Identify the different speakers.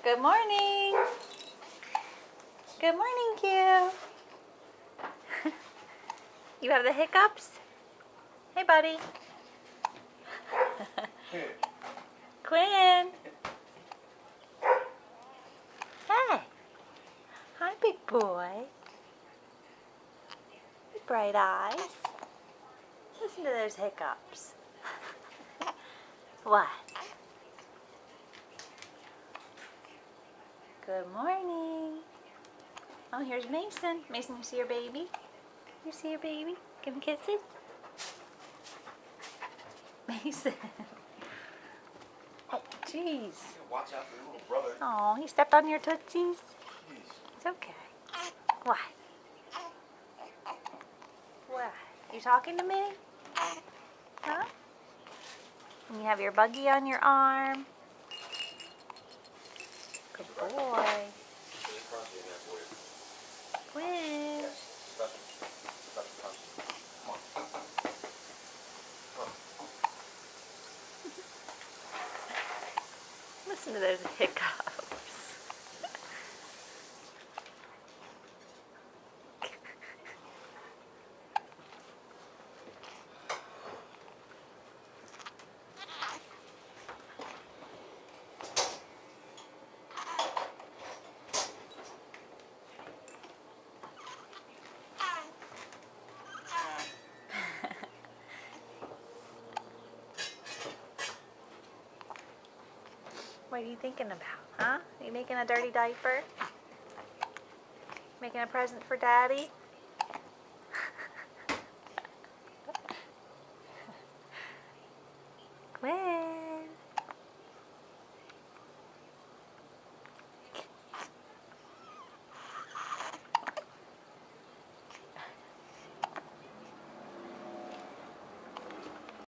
Speaker 1: Good morning. Good morning, Q. You have the hiccups? Hey, buddy. Quinn. Hey. Hi, big boy. Big bright eyes. Listen to those hiccups. What? Good morning. Oh, here's Mason. Mason, you see your baby? You see your baby? Give him kisses. Mason. Oh, jeez.
Speaker 2: Watch out for your little brother.
Speaker 1: Oh, he stepped on your tootsies. It's okay. What? What? You talking to me? Huh? And you have your buggy on your arm. Good boy. Quinn. Listen to those hiccups. What are you thinking about, huh? Are you making a dirty diaper? Making a present for Daddy? Quinn.